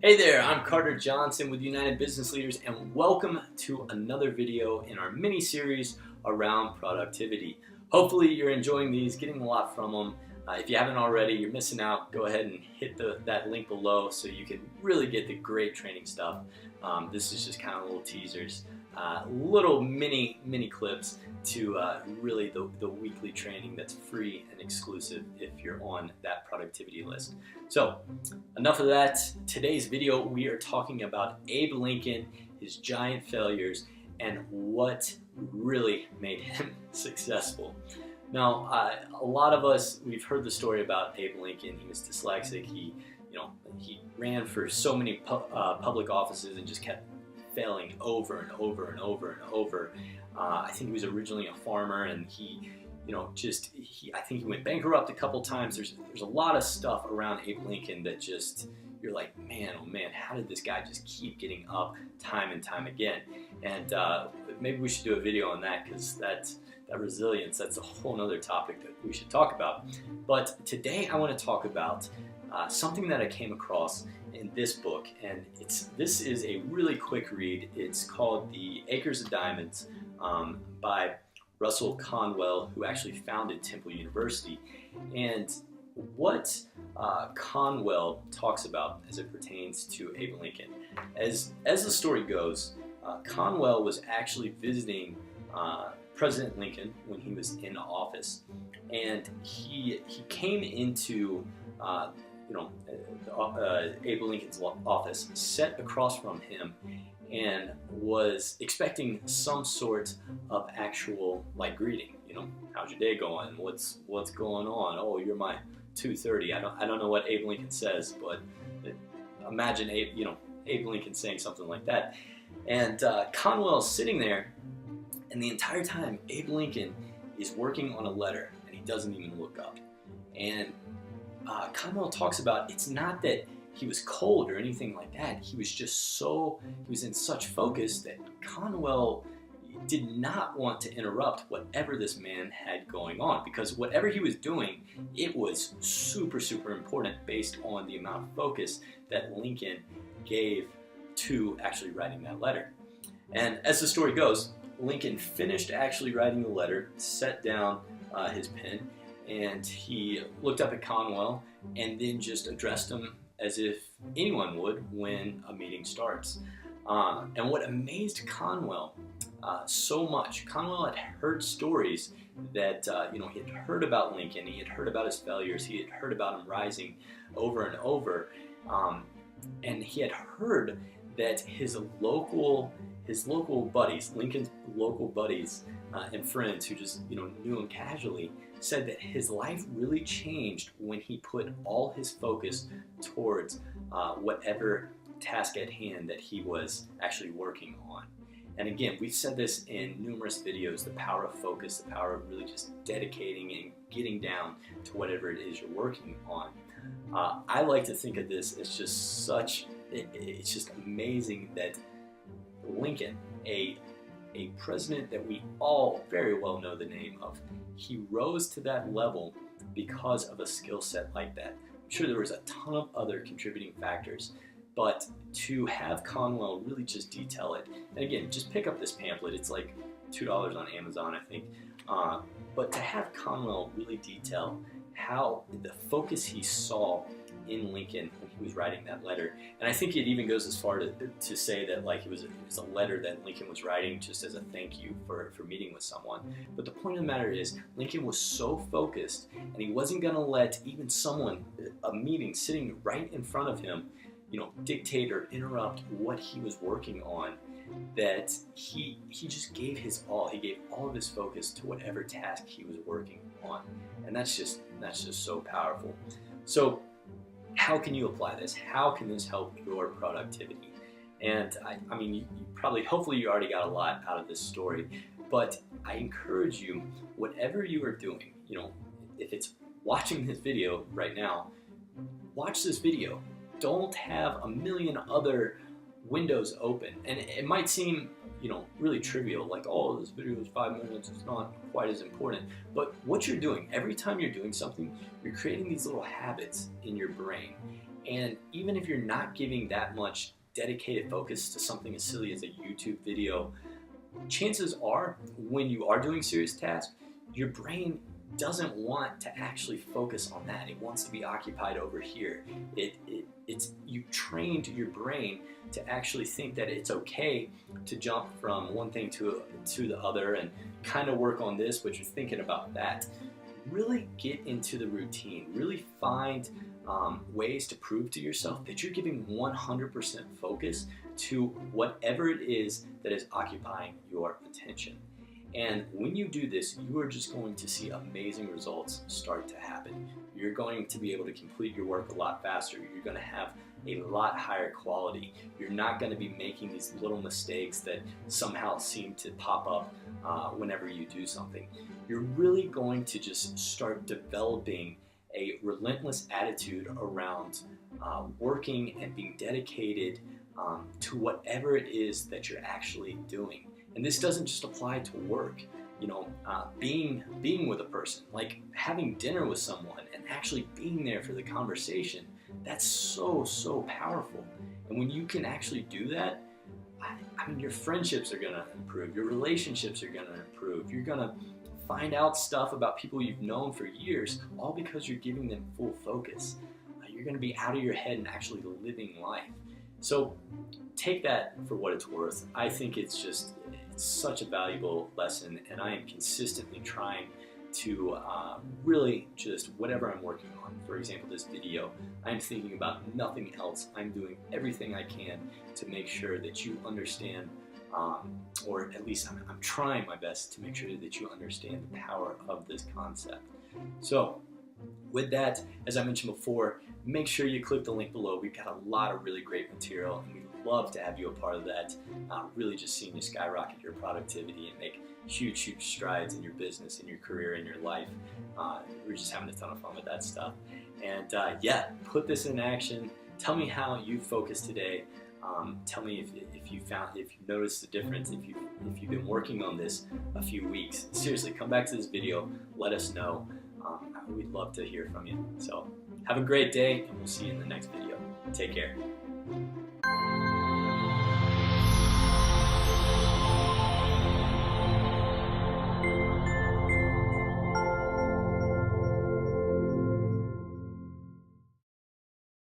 Hey there, I'm Carter Johnson with United Business Leaders, and welcome to another video in our mini-series around productivity. Hopefully you're enjoying these, getting a lot from them. If you haven't already, you're missing out. Go ahead and hit that link below so you can really get the great training stuff. This is just kind of little teasers, little mini clips to really the weekly training that's free and exclusive if you're on that productivity list. So enough of that. Today's video we are talking about Abe Lincoln, his giant failures, and what really made him successful. Now, a lot of us, we've heard the story about Abe Lincoln. He was dyslexic. He ran for so many public offices and just kept failing over and over and over and over. I think he was originally a farmer, and I think he went bankrupt a couple times. There's a lot of stuff around Abe Lincoln that just, you're like, man, oh man, how did this guy just keep getting up time and time again? And maybe we should do a video on that, because that resilience, that's a whole nother topic that we should talk about. But today I want to talk about something that I came across in this book, and this is a really quick read. It's called The Acres of Diamonds by Russell Conwell, who actually founded Temple University. And what Conwell talks about as it pertains to Abe Lincoln, as the story goes, Conwell was actually visiting President Lincoln when he was in office, and he came into Abe Lincoln's office, sat across from him, and was expecting some sort of actual greeting. How's your day going? What's going on? Oh, you're my 230. I don't know what Abe Lincoln says, but imagine Abe Lincoln saying something like that. And Conwell's sitting there, and the entire time Abe Lincoln is working on a letter, and he doesn't even look up. And Conwell talks about, it's not that he was cold or anything like that. He was in such focus that Conwell did not want to interrupt whatever this man had going on, because whatever he was doing, it was super important based on the amount of focus that Lincoln gave to actually writing that letter. And as the story goes, Lincoln finished actually writing the letter, set down his pen, and he looked up at Conwell and then just addressed him as if anyone would when a meeting starts. And what amazed Conwell so much, Conwell had heard stories that he had heard about Lincoln, he had heard about his failures, he had heard about him rising over and over, and he had heard that his local buddies, Lincoln's local buddies and friends who just knew him casually, said that his life really changed when he put all his focus towards whatever task at hand that he was actually working on. And again, we've said this in numerous videos, the power of focus, the power of really just dedicating and getting down to whatever it is you're working on. I like to think of this as just it's just amazing that Lincoln, a president that we all very well know the name of, he rose to that level because of a skill set like that. I'm sure there was a ton of other contributing factors, but to have Conwell really just detail it, and again, just pick up this pamphlet, it's like $2 on Amazon, I think, but to have Conwell really detail how the focus he saw in Lincoln when he was writing that letter. And I think it even goes as far to say that it was a letter that Lincoln was writing just as a thank you for meeting with someone. But the point of the matter is, Lincoln was so focused, and he wasn't going to let even someone, a meeting sitting right in front of him, dictate or interrupt what he was working on, that he just gave his all. He gave all of his focus to whatever task he was working on. And that's just so powerful. So how can you apply this? How can this help your productivity? And I mean, you probably, hopefully you already got a lot out of this story, but I encourage you, whatever you are doing, if it's watching this video right now, watch this video. Don't have a million other windows open. And it might seem, really trivial, like, oh, this video is 5 minutes, it's not quite as important. But what you're doing, every time you're doing something, you're creating these little habits in your brain. And even if you're not giving that much dedicated focus to something as silly as a YouTube video, chances are when you are doing serious tasks, your brain doesn't want to actually focus on that. It wants to be occupied over here. You trained your brain to actually think that it's okay to jump from one thing to the other and kind of work on this, but you're thinking about that. Really get into the routine. Really find ways to prove to yourself that you're giving 100% focus to whatever it is that is occupying your attention. And when you do this, you are just going to see amazing results start to happen. You're going to be able to complete your work a lot faster. You're going to have a lot higher quality. You're not going to be making these little mistakes that somehow seem to pop up whenever you do something. You're really going to just start developing a relentless attitude around working and being dedicated to whatever it is that you're actually doing. And this doesn't just apply to work. Being with a person, like having dinner with someone and actually being there for the conversation, that's so powerful. And when you can actually do that, I mean, your friendships are gonna improve, your relationships are gonna improve, you're gonna find out stuff about people you've known for years, all because you're giving them full focus. You're gonna be out of your head and actually living life. So take that for what it's worth. I think it's such a valuable lesson, and I am consistently trying to really just whatever I'm working on. For example, this video, I'm thinking about nothing else. I'm doing everything I can to make sure that you understand, or at least I'm trying my best to make sure that you understand the power of this concept. So with that, as I mentioned before, make sure you click the link below. We've got a lot of really great material, and we'd love to have you a part of that. Really just seeing you skyrocket your productivity and make huge strides in your business, in your career, in your life. We're just having a ton of fun with that stuff. And yeah, put this in action. Tell me how you focused today. Tell me if you noticed the difference, if you've been working on this a few weeks. Seriously, come back to this video. Let us know. We'd love to hear from you. So have a great day, and we'll see you in the next video. Take care.